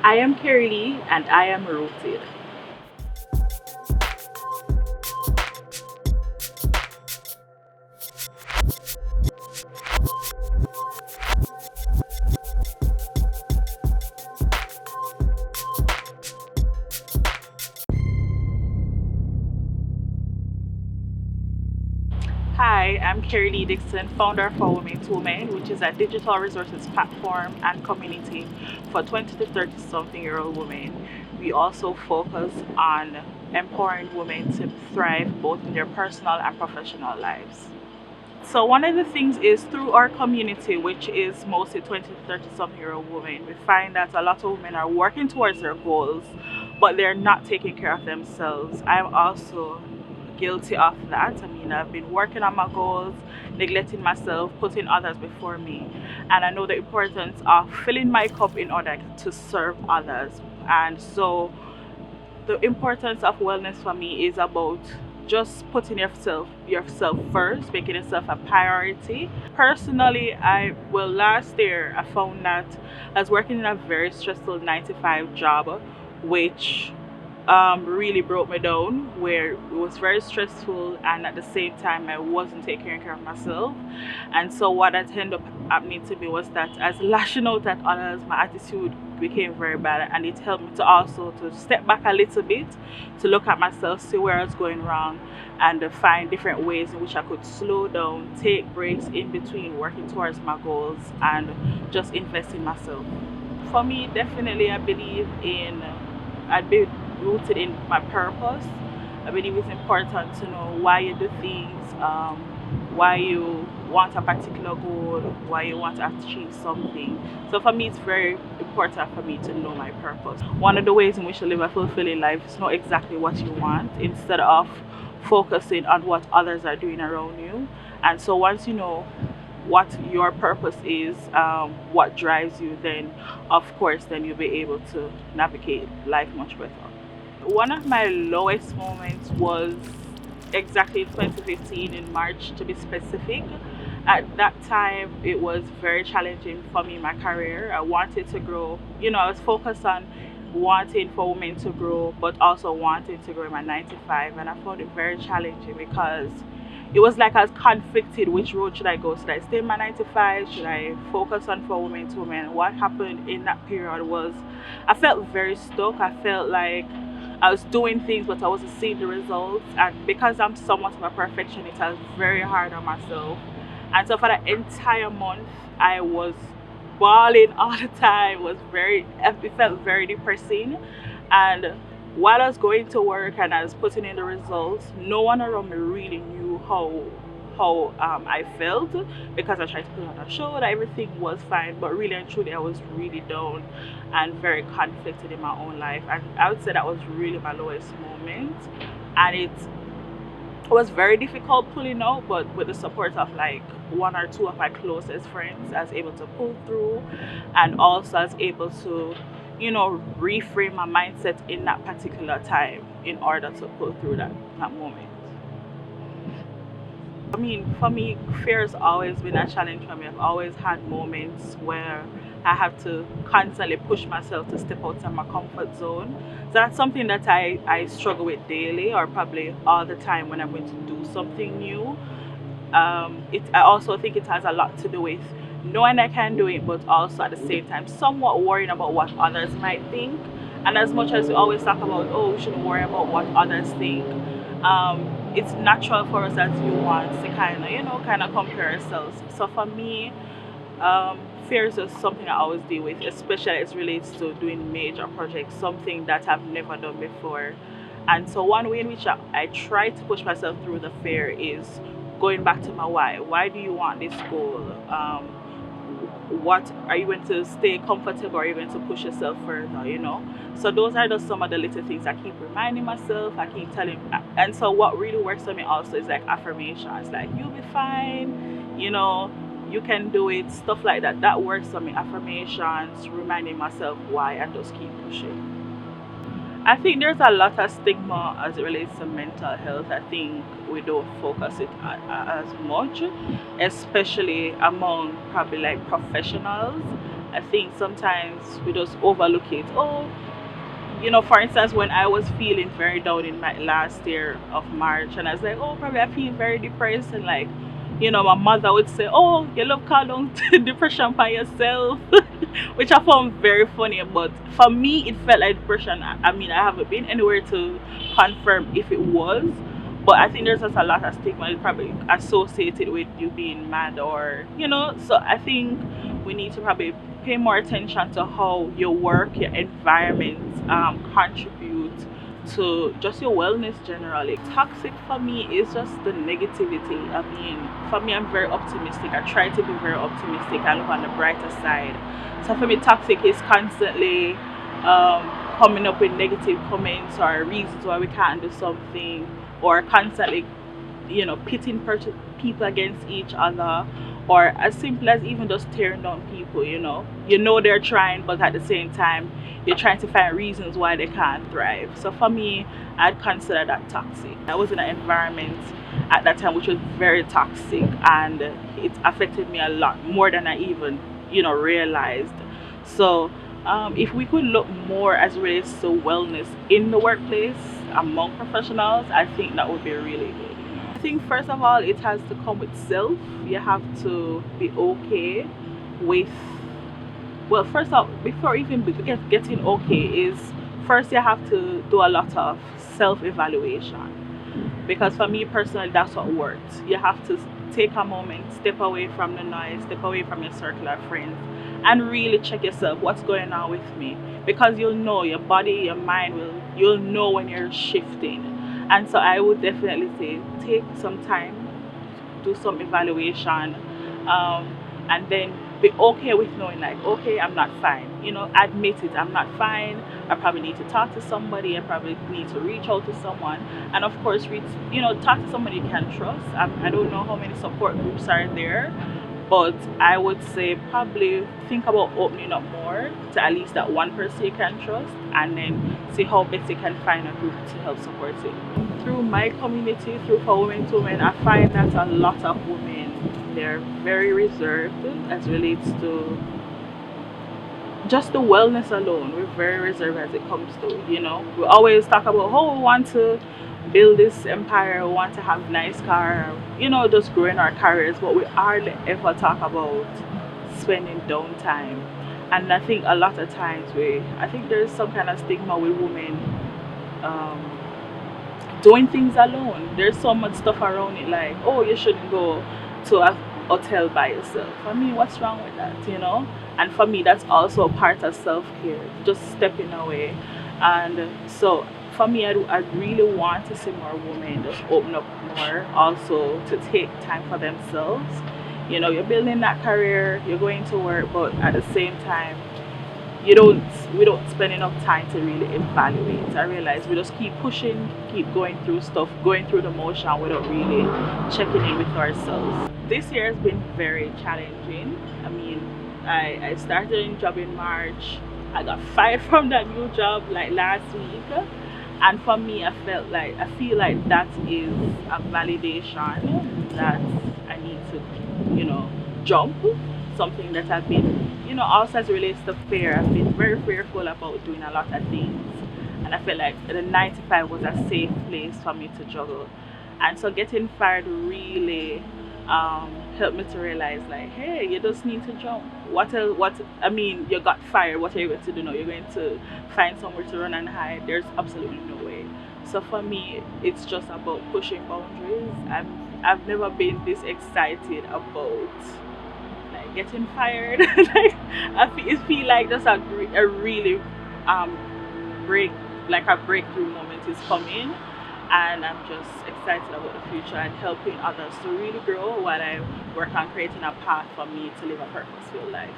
I am Carey-Lee and I am rooted. Hi, I'm Carey-Lee Dixon, founder of For Women to Women, which is a digital resources platform and community for 20 to 30 something year old women. We also focus on empowering women to thrive both in their personal and professional lives. So one of the things is through our community, which is mostly 20 to 30 something year old women, we find that a lot of women are working towards their goals, but they're not taking care of themselves. I'm also guilty of that. I mean, I've been working on my goals, neglecting myself, putting others before me. And I know the importance of filling my cup in order to serve others. And so the importance of wellness for me is about just putting yourself first, making yourself a priority. Personally, I well last year I found that I was working in a very stressful 9 to 5 job, which really broke me down, where it was very stressful and at the same time I wasn't taking care of myself. And so what had ended up happening to me was that as lashing out at others, my attitude became very bad, and it helped me to also to step back a little bit, to look at myself, see where I was going wrong, and to find different ways in which I could slow down, take breaks in between working towards my goals, and just invest in myself. For me, definitely, I'd be rooted in my purpose. I believe it's important to know why you do things, why you want a particular goal, why you want to achieve something. So for me, it's very important for me to know my purpose. One of the ways in which to live a fulfilling life is know exactly what you want instead of focusing on what others are doing around you. And so once you know what your purpose is, what drives you, then of course then you'll be able to navigate life much better. One of my lowest moments was exactly in 2015 in March, to be specific. At that time, it was very challenging for me in my career. I wanted to grow. I was focused on wanting for women to grow, but also wanting to grow in my 9 to 5. And I found it very challenging because it was like I was conflicted. Which road should I go? Should I stay in my 9 to 5? Should I focus on for women to women? What happened in that period was I felt very stuck. I felt like I was doing things, but I wasn't seeing the results. And because I'm somewhat of a perfectionist, I was very hard on myself. And so for that entire month, I was bawling all the time. It felt very depressing. And while I was going to work and I was putting in the results, no one around me really knew how I felt, because I tried to put on a show that everything was fine, but really and truly I was really down and very conflicted in my own life. And I would say that was really my lowest moment. And it was very difficult pulling out, but with the support of like one or two of my closest friends, I was able to pull through, and also I was able to reframe my mindset in that particular time in order to pull through that moment. I mean, for me, fear has always been a challenge for me. I've always had moments where I have to constantly push myself to step outside my comfort zone. So that's something that I struggle with daily, or probably all the time when I'm going to do something new. I also think it has a lot to do with knowing I can do it, but also at the same time somewhat worrying about what others might think. And as much as we always talk about, oh, we shouldn't worry about what others think, it's natural for us as humans to kind of compare ourselves. So for me, fear is just something I always deal with, especially as it relates to doing major projects, something that I've never done before. And so one way in which I try to push myself through the fear is going back to my why. Why do you want this goal? What are you going to stay comfortable, or are you going to push yourself further? So those are just some of the little things I keep reminding myself, I keep telling. And so what really works for me also is like affirmations, like you'll be fine, you can do it, stuff like that works for me. Affirmations, reminding myself why, and just keep pushing. I think there's a lot of stigma as it relates to mental health. I think we don't focus it as much, especially among probably like professionals. I think sometimes we just overlook it. Oh, for instance, when I was feeling very down in my last year of March, and I was like, oh, probably I feel very depressed, and like, my mother would say, oh, you love call down depression by yourself, which I found very funny. But for me, it felt like depression. I mean, I haven't been anywhere to confirm if it was, but I think there's just a lot of stigma probably associated with you being mad, or so I think we need to probably pay more attention to how your work, your environment contribute to just your wellness generally. Toxic for me is just the negativity. I mean, for me, I'm very optimistic. I try to be very optimistic and look on the brighter side. So for me, toxic is constantly coming up with negative comments or reasons why we can't do something, or constantly pitting people against each other, or as simple as even just tearing down people. They're trying, but at the same time you're trying to find reasons why they can't thrive. So for me, I'd consider that toxic. I was in an environment at that time which was very toxic, and it affected me a lot more than I even realized. So if we could look more as it relates to wellness in the workplace among professionals, I think that would be really good. I think first of all, it has to come with self. You have to be okay with, well, first off, before even getting okay, is first you have to do a lot of self-evaluation, because for me personally, that's what works. You have to take a moment, step away from the noise, step away from your circle of friends, and really check yourself, what's going on with me, because you'll know, your body, your mind you'll know when you're shifting. And so I would definitely say, take some time, do some evaluation, and then be okay with knowing, like, okay, I'm not fine. Admit it, I'm not fine. I probably need to talk to somebody. I probably need to reach out to someone, and of course, talk to somebody you can trust. I don't know how many support groups are there, but I would say probably think about opening up more to at least that one person you can trust, and then see how best you can find a group to help support it. Through my community, through For Women to Women, I find that a lot of women, they're very reserved as relates to just the wellness alone. We're very reserved as it comes to, we always talk about, oh, we want to build this empire, we want to have nice car, just growing our careers, but we hardly ever talk about spending downtime. And I think a lot of times I think there's some kind of stigma with women doing things alone. There's so much stuff around it, like, oh, you shouldn't go to a hotel by yourself. I mean, what's wrong with that, And for me, that's also a part of self-care, just stepping away. And so for me, I'd really want to see more women just open up more, also to take time for themselves. You're building that career, you're going to work, but at the same time, we don't spend enough time to really evaluate. I realize we just keep pushing, keep going through stuff, going through the motion without really checking in with ourselves. This year has been very challenging. I mean, I started a job in March. I got fired from that new job like last week, and for me, I feel like that is a validation that I need to jump. Something that I've been, also as it relates to fear, I've been very fearful about doing a lot of things, and I feel like the 9 to 5 was a safe place for me to juggle. And so getting fired really helped me to realize, like, hey, you just need to jump. I mean, you got fired, what are you going to do now? You're going to find somewhere to run and hide? There's absolutely no way. So for me, it's just about pushing boundaries. I've never been this excited about getting fired. Like, it feel like just a really a breakthrough moment is coming, and I'm just excited about the future and helping others to really grow while I work on creating a path for me to live a purposeful life.